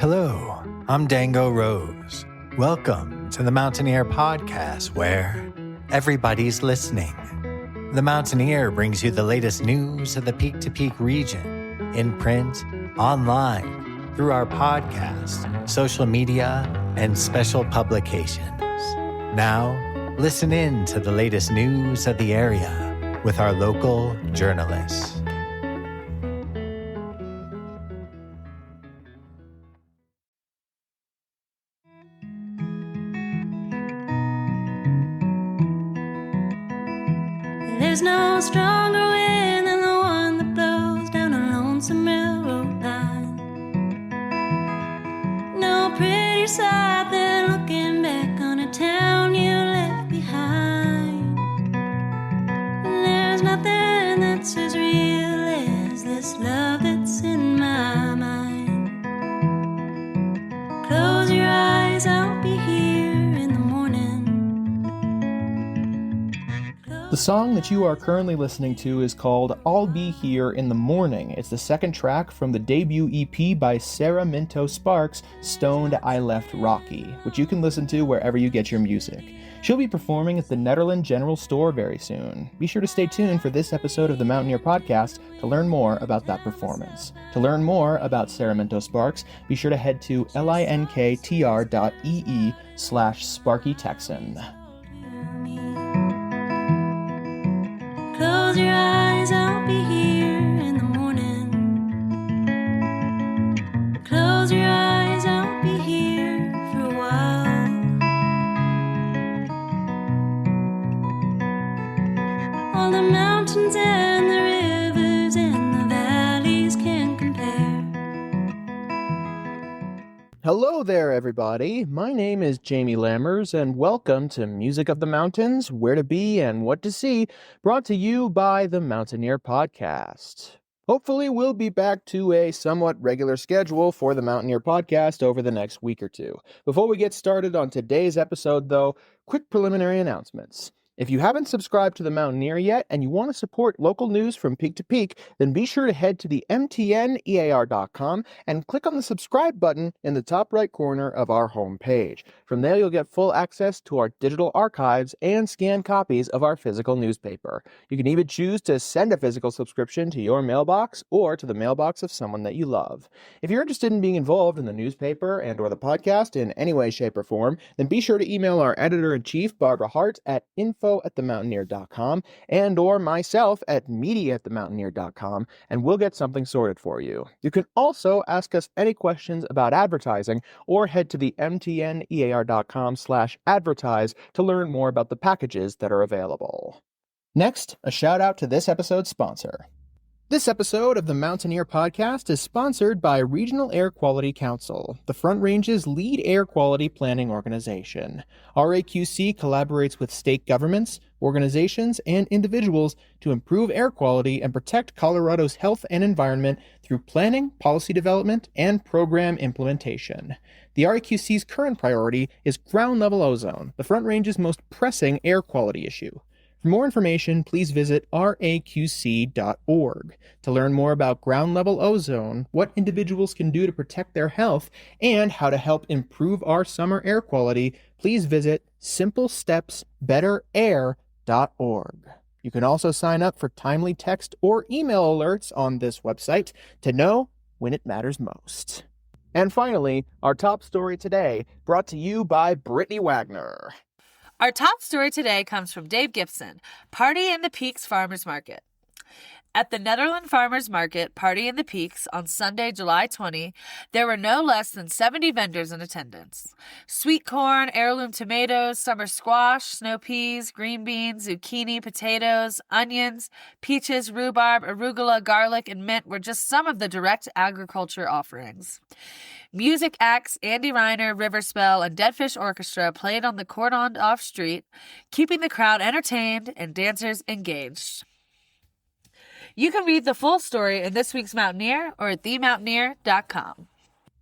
Hello, I'm Dango Rose. Welcome to the Mountaineer Podcast, where everybody's listening. The Mountaineer brings you the latest news of the Peak to Peak region, in print, online, through our podcast, social media, and special publications. Now, listen in to the latest news of the area with our local journalists. There's no stronger wind than the one that blows down a lonesome railroad line. No prettier sight than looking back on a town you left behind. And there's nothing that's as real as this love that's in my mind. Close your eyes, I'll be here in the morning. The song that you are currently listening to is called I'll Be Here in the Morning. It's the second track from the debut EP by Sarah Minto-Sparks, Stoned I Left Rocky, which you can listen to wherever you get your music. She'll be performing at the Netherland General Store very soon. Be sure to stay tuned for this episode of the Mountaineer Podcast to learn more about that performance. To learn more about Sarah Minto-Sparks, be sure to head to linktr.ee/SparkyTexan. Close your eyes, I'll be here in the morning. Close your eyes, I'll be here for a while. All the mountains and the rivers and the valleys can compare. Hello there, everybody. My name is Jamie Lammers, and welcome to Music of the Mountains, Where to Be and What to See, brought to you by the Mountaineer Podcast. Hopefully, we'll be back to a somewhat regular schedule for the Mountaineer Podcast over the next week or two. Before we get started on today's episode, though, quick preliminary announcements. If you haven't subscribed to the Mountaineer yet and you want to support local news from peak to peak, then be sure to head to the mtnear.com and click on the subscribe button in the top right corner of our homepage. From there, you'll get full access to our digital archives and scanned copies of our physical newspaper. You can even choose to send a physical subscription to your mailbox or to the mailbox of someone that you love. If you're interested in being involved in the newspaper and or the podcast in any way, shape, or form, then be sure to email our editor-in-chief, Barbara Hart, at info@themountaineer.com and or myself at media@themountaineer.com, and we'll get something sorted for you. You can also ask us any questions about advertising or head to the mtnear.com/advertise to learn more about the packages that are available. Next, a shout out to this episode's sponsor. This episode of the Mountaineer Podcast is sponsored by Regional Air Quality Council, the Front Range's lead air quality planning organization. RAQC collaborates with state governments, organizations, and individuals to improve air quality and protect Colorado's health and environment through planning, policy development, and program implementation. The RAQC's current priority is ground-level ozone, the Front Range's most pressing air quality issue. For more information, please visit raqc.org. To learn more about ground-level ozone, what individuals can do to protect their health, and how to help improve our summer air quality, please visit simplestepsbetterair.org. You can also sign up for timely text or email alerts on this website to know when it matters most. And finally, our top story today, brought to you by Brittany Wagner. Our top story today comes from Dave Gibson, Party in the Peaks Farmers Market. At the Netherland Farmers Market, Party in the Peaks, on Sunday, July 20, there were no less than 70 vendors in attendance. Sweet corn, heirloom tomatoes, summer squash, snow peas, green beans, zucchini, potatoes, onions, peaches, rhubarb, arugula, garlic, and mint were just some of the direct agriculture offerings. Music acts Andy Reiner, Riverspell, and Deadfish Orchestra played on the cordoned-off street, keeping the crowd entertained and dancers engaged. You can read the full story in this week's Mountaineer or at themountaineer.com.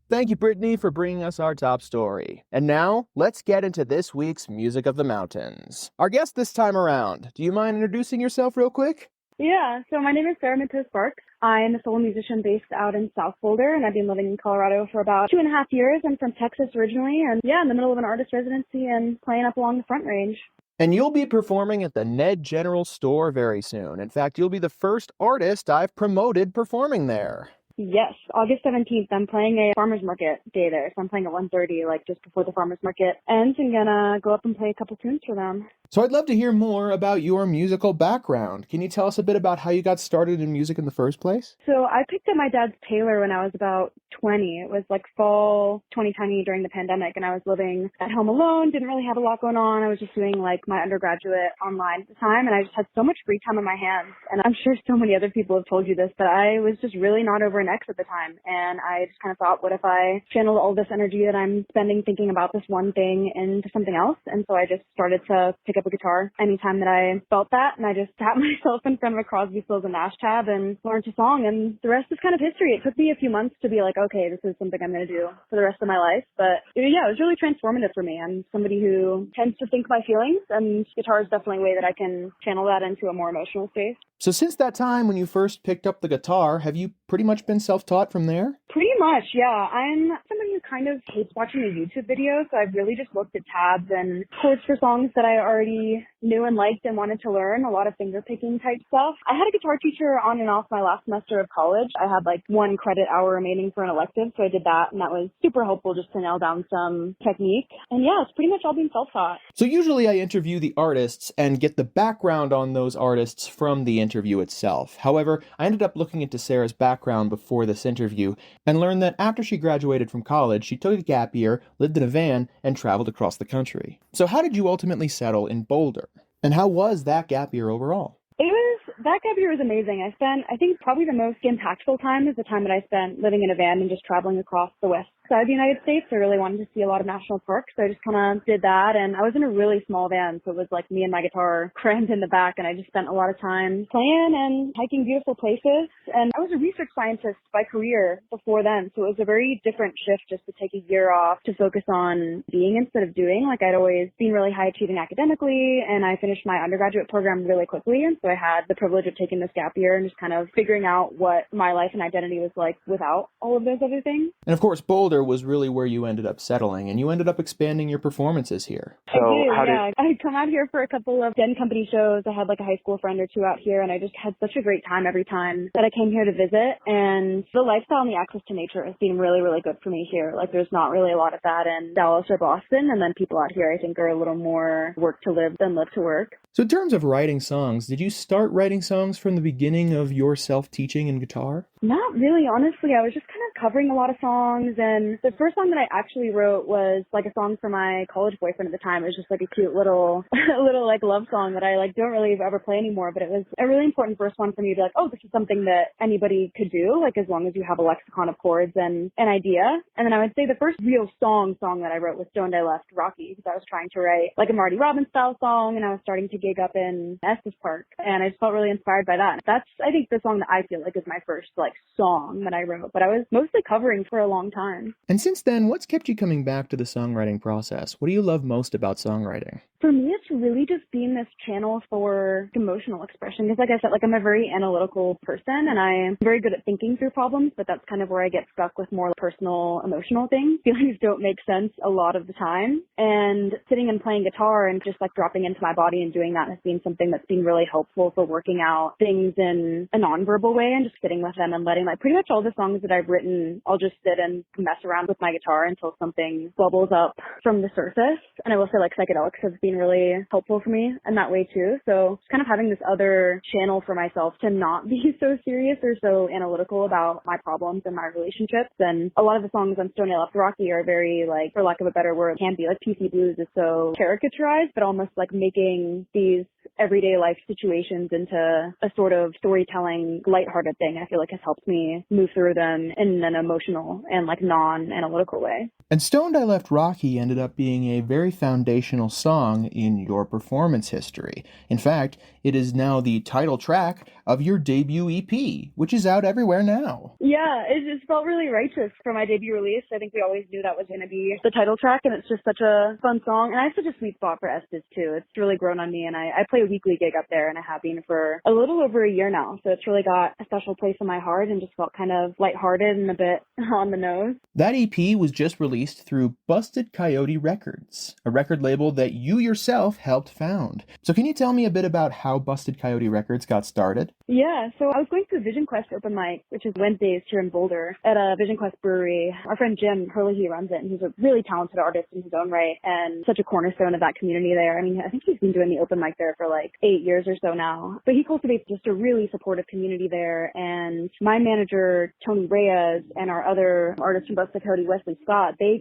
Thank you, Brittany, for bringing us our top story. And now, let's get into this week's Music of the Mountains. Our guest this time around, do you mind introducing yourself real quick? Yeah, so my name is Sarah Minto-Sparks. I am a solo musician based out in South Boulder, and I've been living in Colorado for about 2.5 years. I'm from Texas originally, and yeah, in the middle of an artist residency and playing up along the Front Range. And you'll be performing at the Ned General Store very soon. In fact, you'll be the first artist I've promoted performing there. Yes, August 17th, I'm playing a farmer's market day there. So I'm playing at 1:30, like just before the farmer's market ends, and gonna go up and play a couple tunes for them. So I'd love to hear more about your musical background. Can you tell us a bit about how you got started in music in the first place? So I picked up my dad's Taylor when I was about 20. It was like fall 2020 during the pandemic, and I was living at home alone, didn't really have a lot going on. I was just doing like my undergraduate online at the time, and I just had so much free time on my hands. And I'm sure so many other people have told you this, but I was just really not over an X at the time. And I just kind of thought, what if I channeled all this energy that I'm spending thinking about this one thing into something else? And so I just started to pick up a guitar anytime that I felt that, and I just sat myself in front of a Crosby, Stills and Nash tab and learned a song, and the rest is kind of history. It took me a few months to be like, okay, this is something I'm going to do for the rest of my life, but yeah, it was really transformative for me. I'm somebody who tends to think my feelings, and guitar is definitely a way that I can channel that into a more emotional space. So since that time when you first picked up the guitar, have you pretty much been self-taught from there? Pretty much, yeah. I'm somebody who kind of hates watching a YouTube video, so I've really just looked at tabs and chords for songs that I already knew and liked and wanted to learn, a lot of finger-picking type stuff. I had a guitar teacher on and off my last semester of college. I had like 1 credit hour remaining for an elective, so I did that, and that was super helpful just to nail down some technique. And yeah, it's pretty much all being self-taught. So usually I interview the artists and get the background on those artists from the interview itself. However, I ended up looking into Sarah's background before this interview and learned that after she graduated from college, she took a gap year, lived in a van, and traveled across the country. So how did you ultimately settle in Boulder? And how was that gap year overall? That gap year was amazing. I think probably the most impactful time is the time that I spent living in a van and just traveling across the west side of the United States. I really wanted to see a lot of national parks, so I just kind of did that. And I was in a really small van, so it was like me and my guitar crammed in the back, and I just spent a lot of time playing and hiking beautiful places. And I was a research scientist by career before then, so it was a very different shift just to take a year off to focus on being instead of doing. Like, I'd always been really high achieving academically, and I finished my undergraduate program really quickly, and so I had the privilege of taking this gap year and just kind of figuring out what my life and identity was like without all of those other things. And of course, Boulder was really where you ended up settling, and you ended up expanding your performances here. So I'd come out here for a couple of Den Company shows. I had like a high school friend or two out here, and I just had such a great time every time that I came here to visit. And the lifestyle and the access to nature has been really, really good for me here. Like, there's not really a lot of that in Dallas or Boston, and then people out here I think are a little more work to live than live to work. So in terms of writing songs, did you start writing songs from the beginning of your self-teaching in guitar? Not really, honestly. I was just kind of covering a lot of songs, and the first song that I actually wrote was like a song for my college boyfriend at the time. It was just like a cute little like love song that I like don't really ever play anymore, but it was a really important first one for me to be like, oh, this is something that anybody could do, like as long as you have a lexicon of chords and an idea. And then I would say the first real song that I wrote was Stoned I Left Rocky, because I was trying to write like a Marty Robbins style song, and I was starting to gig up in Estes Park, and I just felt really inspired by that. That's, I think, the song that I feel like is my first like song that I wrote, but I was mostly covering for a long time. And since then, what's kept you coming back to the songwriting process? What do you love most about songwriting? For me, it's really just being this channel for emotional expression. Because like I said, like I'm a very analytical person, and I'm very good at thinking through problems, but that's kind of where I get stuck with more personal, emotional things. Feelings don't make sense a lot of the time. And sitting and playing guitar and just like dropping into my body and doing that has been something that's been really helpful for working out things in a nonverbal way and just sitting with them and letting like pretty much all the songs that I've written, I'll just sit and mess around with my guitar until something bubbles up from the surface. And I will say like psychedelics have been really helpful for me in that way too. So just kind of having this other channel for myself to not be so serious or so analytical about my problems and my relationships. And a lot of the songs on Stoned I Left Rocky are very like, for lack of a better word, can be like PC Blues is so caricaturized, but almost like making these everyday life situations into a sort of storytelling, lighthearted thing, I feel like has helped helped me move through them in an emotional and like non-analytical way. And Stoned I Left Rocky ended up being a very foundational song in your performance history. In fact, it is now the title track of your debut EP, which is out everywhere now. Yeah, it just felt really righteous for my debut release. I think we always knew that was going to be the title track, and it's just such a fun song. And I have such a sweet spot for Estes, too. It's really grown on me, and I play a weekly gig up there, and I have been for a little over a year now. So it's really got a special place in my heart and just felt kind of lighthearted and a bit on the nose. That EP was just released through Busted Coyote Records, a record label that you yourself helped found. So can you tell me a bit about how Busted Coyote Records got started? Yeah, so I was going to a Vision Quest open mic, which is Wednesdays here in Boulder, at a Vision Quest brewery. Our friend Jim Hurley runs it, and he's a really talented artist in his own right and such a cornerstone of that community there. I mean, I think he's been doing the open mic there for like 8 years or so now. But he cultivates just a really supportive community there, and my manager, Tony Reyes, and our other artist from Busted Coyote, Wesley Scott, they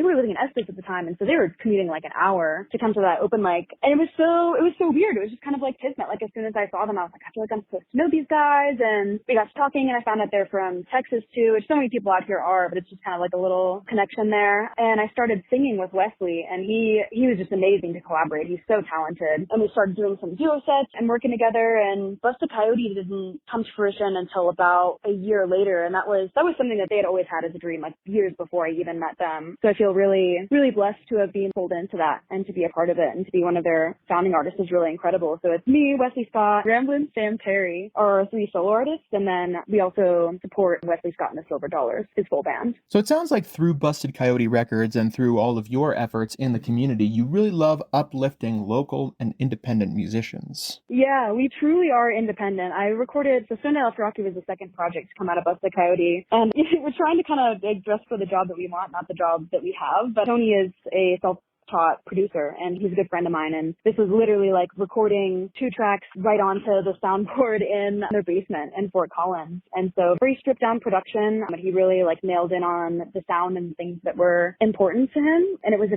were living in Estes at the time, and so they were commuting like an hour to come to that open mic. And it was so weird. It was just kind of like kismet. Like as soon as I saw them, I was like, I feel like I'm supposed to know these guys. And we got to talking, and I found out they're from Texas too, which so many people out here are, but it's just kind of like a little connection there. And I started singing with Wesley, and he was just amazing to collaborate. He's so talented. And we started doing some duo sets and working together, and Busted Coyote didn't come to fruition until about a year later. And that was something that they had always had as a dream, like years before I even met them. So I feel really, really blessed to have been pulled into that and to be a part of it, and to be one of their founding artists is really incredible. So it's me, Wesley Scott, Ramblin', Sam Terry, are our 3 solo artists, and then we also support Wesley Scott and the Silver Dollars, his full band. So it sounds like through Busted Coyote Records and through all of your efforts in the community, you really love uplifting local and independent musicians. Yeah, we truly are independent. I recorded, so Stoned I Left Rocky was the second project to come out of Busted Coyote, and we're trying to kind of dress for the job that we want, not the job that we have. But Tony is a self-taught producer, and he's a good friend of mine, and this was literally like recording 2 tracks right onto the soundboard in their basement in Fort Collins. And so very stripped down production, but he really like nailed in on the sound and things that were important to him. And it was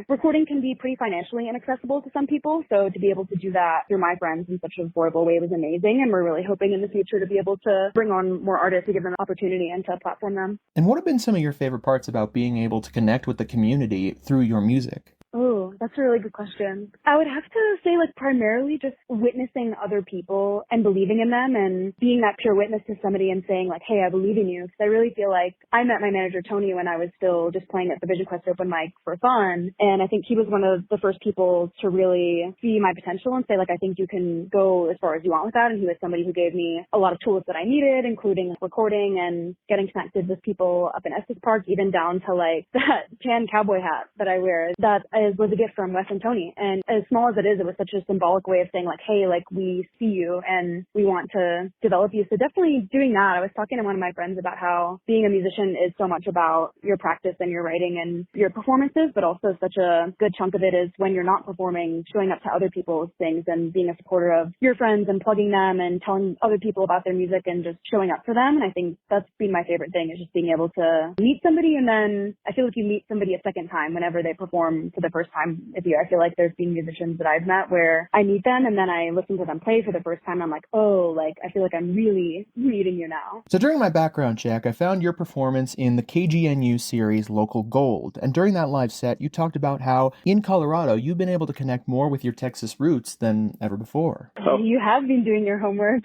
recording can be pretty financially inaccessible to some people, so to be able to do that through my friends in such an affordable way was amazing. And we're really hoping in the future to be able to bring on more artists to give them an opportunity and to platform them. And what have been some of your favorite parts about being able to connect with the community through your music? Oh, that's a really good question. I would have to say like primarily just witnessing other people and believing in them and being that pure witness to somebody and saying like, hey, I believe in you. Because I really feel like I met my manager Tony when I was still just playing at the Vision Quest open mic for fun. And I think he was one of the first people to really see my potential and say like, I think you can go as far as you want with that. And he was somebody who gave me a lot of tools that I needed, including recording and getting connected with people up in Estes Park, even down to like that tan cowboy hat that I wear. That was a gift from Wes and Tony. And as small as it is, it was such a symbolic way of saying like, hey, like we see you and we want to develop you. So definitely doing that. I was talking to one of my friends about how being a musician is so much about your practice and your writing and your performances, but also such a good chunk of it is when you're not performing, showing up to other people's things and being a supporter of your friends and plugging them and telling other people about their music and just showing up for them. And I think that's been my favorite thing, is just being able to meet somebody, and then I feel like you meet somebody a second time whenever they perform for the first time with you. I feel like there's been musicians that I've met where I meet them and then I listen to them play for the first time. And I'm like, oh, like I feel like I'm really meeting you now. So during my background check, I found your performance in the KGNU series Local Gold. And during that live set, you talked about how in Colorado, you've been able to connect more with your Texas roots than ever before. Oh. You have been doing your homework.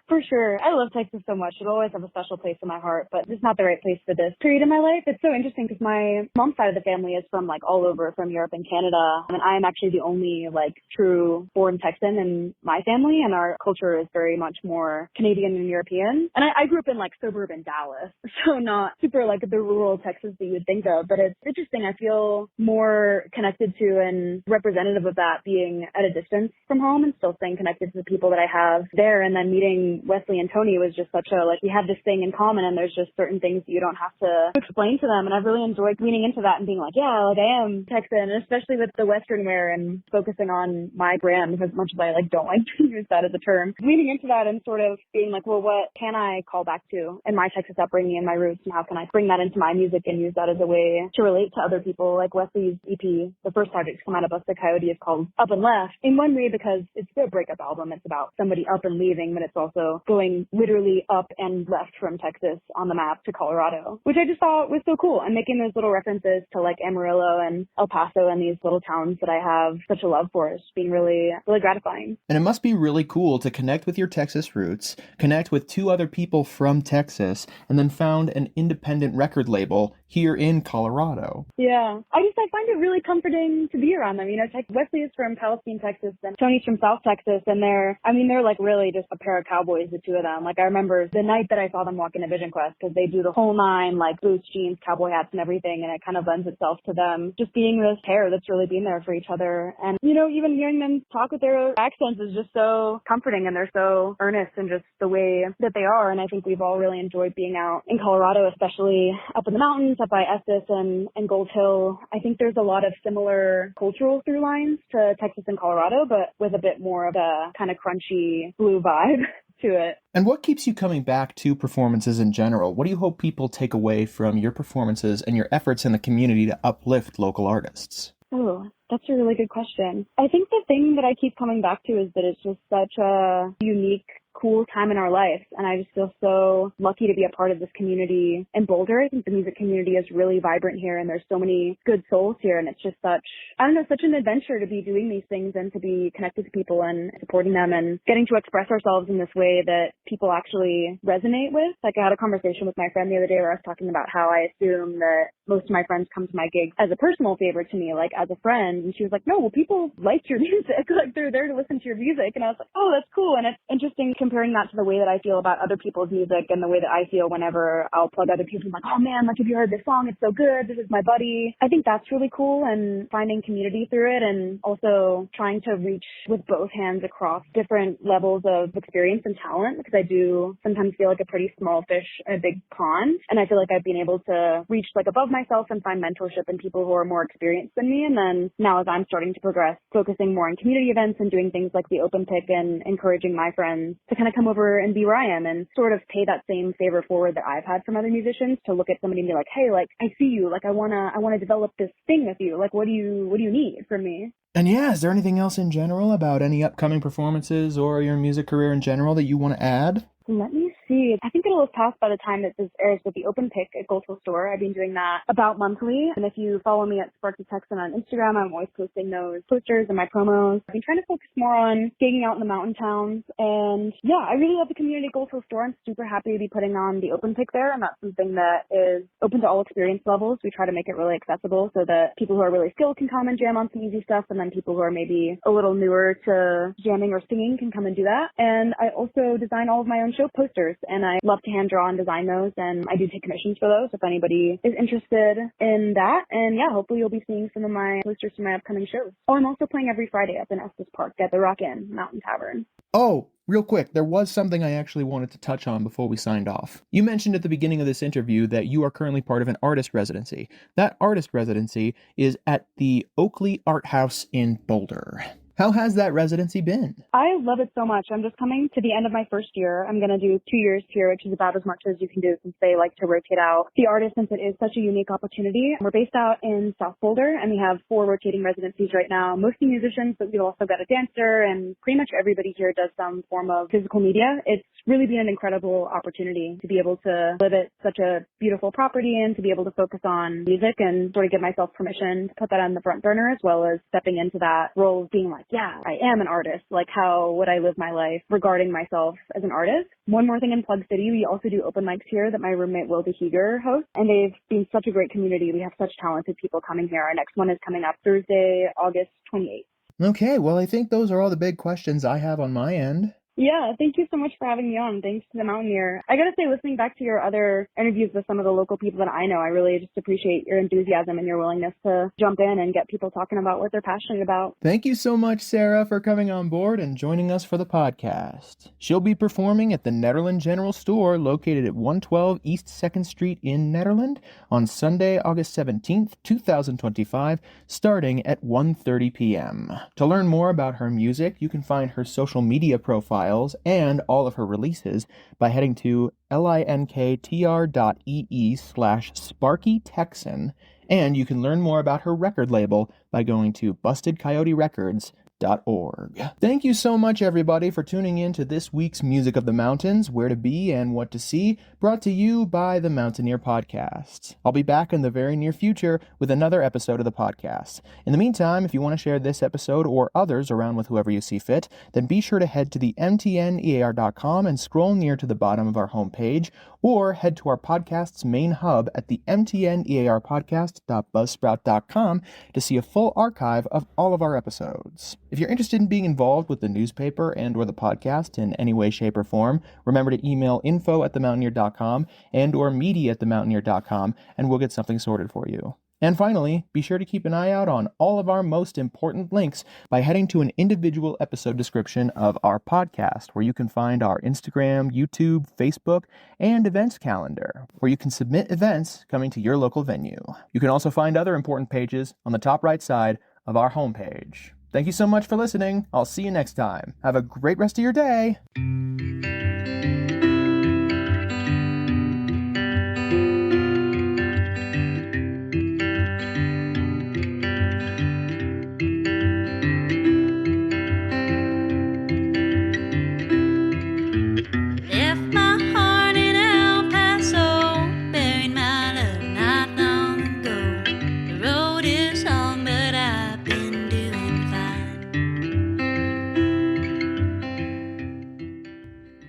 For sure. I love Texas so much. It'll always have a special place in my heart, but it's not the right place for this period in my life. It's so interesting because my mom's side of the family is from like all over, from Europe and Canada. And I'm actually the only like true born Texan in my family. And our culture is very much more Canadian and European. And I grew up in like suburban Dallas, so not super like the rural Texas that you would think of, but it's interesting. I feel more connected to and representative of that being at a distance from home and still staying connected to the people that I have there. And then meeting Wesley and Tony was just such a, like, we have this thing in common and there's just certain things that you don't have to explain to them. And I've really enjoyed leaning into that and being like, yeah, like I am Texan, and especially with the Western wear and focusing on my brand, as much as I like don't like to use that as a term, leaning into that and sort of being like, well, what can I call back to in my Texas upbringing and my roots, and how can I bring that into my music and use that as a way to relate to other people? Like Wesley's EP, the first project to come out of Busted Coyote, is called Up and Left in one way because it's a breakup album. It's about somebody up and leaving, but it's also also going literally up and left from Texas on the map to Colorado, which I just thought was so cool. And making those little references to like Amarillo and El Paso and these little towns that I have such a love for is being really, really gratifying. And it must be really cool to connect with your Texas roots, connect with two other people from Texas, and then found an independent record label here in Colorado. Yeah. I find it really comforting to be around them. You know, Wesley is from Palestine, Texas, and Tony's from South Texas, and they're like really just a pair of cowboys, the two of them. Like I remember the night that I saw them walk into Vision Quest, because they do the whole nine, like boots, jeans, cowboy hats, and everything, and it kind of lends itself to them just being this pair that's really been there for each other. And, you know, even hearing them talk with their accents is just so comforting, and they're so earnest in just the way that they are. And I think we've all really enjoyed being out in Colorado, especially up in the mountains, up by Estes and Gold Hill. I think there's a lot of similar cultural through lines to Texas and Colorado, but with a bit more of a kind of crunchy blue vibe to it. And what keeps you coming back to performances in general? What do you hope people take away from your performances and your efforts in the community to uplift local artists? Oh, that's a really good question. I think the thing that I keep coming back to is that it's just such a unique, cool time in our life, and I just feel so lucky to be a part of this community in Boulder. I think the music community is really vibrant here, and there's so many good souls here, and it's just such an adventure to be doing these things and to be connected to people and supporting them and getting to express ourselves in this way that people actually resonate with. Like I had a conversation with my friend the other day where I was talking about how I assume that most of my friends come to my gigs as a personal favor to me, like as a friend, and she was like, no, well, people like your music, like they're there to listen to your music. And I was like, oh, that's cool. And it's interesting comparing that to the way that I feel about other people's music and the way that I feel whenever I'll plug other people. I'm like, oh man, like have you heard this song? It's so good. This is my buddy. I think that's really cool, and finding community through it, and also trying to reach with both hands across different levels of experience and talent, because I do sometimes feel like a pretty small fish in a big pond. And I feel like I've been able to reach like above myself and find mentorship in people who are more experienced than me. And then now as I'm starting to progress, focusing more on community events and doing things like the open pick and encouraging my friends to kind of come over and be where I am and sort of pay that same favor forward that I've had from other musicians, to look at somebody and be like, hey, like I see you, like I wanna develop this thing with you. Like what do you need from me? And yeah, is there anything else in general about any upcoming performances or your music career in general that you want to add? Let me see. I think it'll have passed by the time that this airs with the open pick at Gold Hill Store. I've been doing that about monthly. And if you follow me at Sparky Texan on Instagram, I'm always posting those posters and my promos. I've been trying to focus more on gigging out in the mountain towns. And yeah, I really love the community at Gold Hill Store. I'm super happy to be putting on the open pick there. And that's something that is open to all experience levels. We try to make it really accessible so that people who are really skilled can come and jam on some easy stuff. And then people who are maybe a little newer to jamming or singing can come and do that. And I also design all of my own show posters, and I love to hand draw and design those, and I do take commissions for those if anybody is interested in that. And yeah, hopefully you'll be seeing some of my posters from my upcoming shows. Oh, I'm also playing every Friday up in Estes Park at the Rock-In Mountain Tavern. Oh, real quick, there was something I actually wanted to touch on before we signed off. You mentioned at the beginning of this interview that you are currently part of an artist residency. That artist residency is at the Oakley Art House in Boulder. How has that residency been? I love it so much. I'm just coming to the end of my first year. I'm going to do 2 years here, which is about as much as you can do since they like to rotate out the artists, since it is such a unique opportunity. We're based out in South Boulder, and we have 4 rotating residencies right now, mostly musicians, but we've also got a dancer, and pretty much everybody here does some form of physical media. It's really been an incredible opportunity to be able to live at such a beautiful property and to be able to focus on music and sort of give myself permission to put that on the front burner, as well as stepping into that role of being like, yeah, I am an artist. Like, how would I live my life regarding myself as an artist? One more thing in Plug City, we also do open mics here that my roommate Will DeHeger hosts, and they've been such a great community. We have such talented people coming here. Our next one is coming up Thursday, August 28th. Okay, well, I think those are all the big questions I have on my end. Yeah, thank you so much for having me on. Thanks to the Mountaineer. I gotta say, listening back to your other interviews with some of the local people that I know, I really just appreciate your enthusiasm and your willingness to jump in and get people talking about what they're passionate about. Thank you so much, Sarah, for coming on board and joining us for the podcast. She'll be performing at the Nederland General Store located at 112 East 2nd Street in Nederland on Sunday, August 17th, 2025, starting at 1:30 p.m. To learn more about her music, you can find her social media profile and all of her releases by heading to linktr.ee/SparkyTexan, and you can learn more about her record label by going to bustedcoyoterecords.com. Thank you so much, everybody, for tuning in to this week's Music of the Mountains, Where to Be and What to See, brought to you by the Mountaineer Podcast. I'll be back in the very near future with another episode of the podcast. In the meantime, if you want to share this episode or others around with whoever you see fit, then be sure to head to the mtnear.com and scroll near to the bottom of our homepage, or head to our podcast's main hub at the mtnearpodcast.buzzsprout.com to see a full archive of all of our episodes. If you're interested in being involved with the newspaper and or the podcast in any way, shape, or form, remember to email info@themountaineer.com and or media@themountaineer.com, and we'll get something sorted for you. And finally, be sure to keep an eye out on all of our most important links by heading to an individual episode description of our podcast, where you can find our Instagram, YouTube, Facebook, and events calendar, where you can submit events coming to your local venue. You can also find other important pages on the top right side of our homepage. Thank you so much for listening. I'll see you next time. Have a great rest of your day.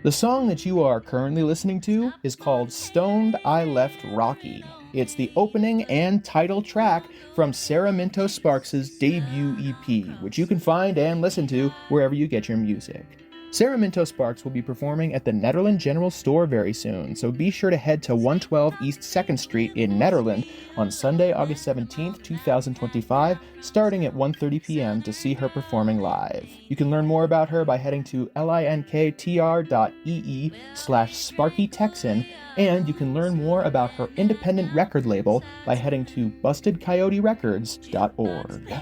The song that you are currently listening to is called Stoned I Left Rocky. It's the opening and title track from Sarah Minto-Sparks' debut EP, which you can find and listen to wherever you get your music. Sarah Minto-Sparks will be performing at the Nederland General Store very soon, so be sure to head to 112 East 2nd Street in Nederland on Sunday, August 17th, 2025, starting at 1:30 p.m. to see her performing live. You can learn more about her by heading to linktr.ee/SparkyTexan, and you can learn more about her independent record label by heading to bustedcoyoterecords.org.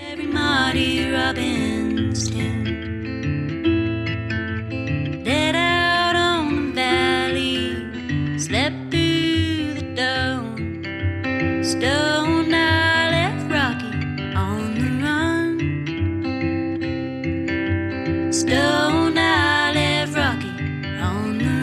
Every Marty Robbins tune. Dead out on the valley, slept through the dawn. Stoned I left Rocky on the run. Stoned I left Rocky on the run.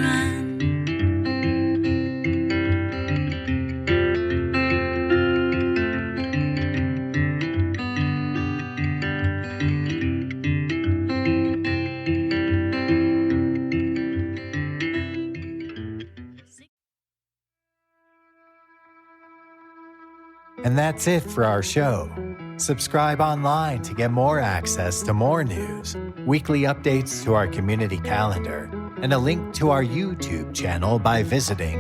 And that's it for our show. Subscribe online to get more access to more news, weekly updates to our community calendar, and a link to our YouTube channel by visiting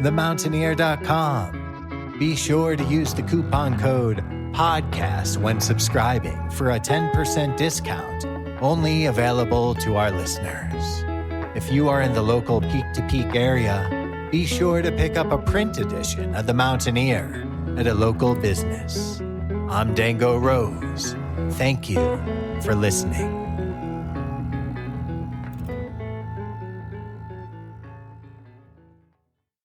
themountaineer.com. Be sure to use the coupon code PODCAST when subscribing for a 10% discount, only available to our listeners. If you are in the local Peak-to-Peak area, be sure to pick up a print edition of The Mountaineer at a local business. I'm Dango Rose. Thank you for listening.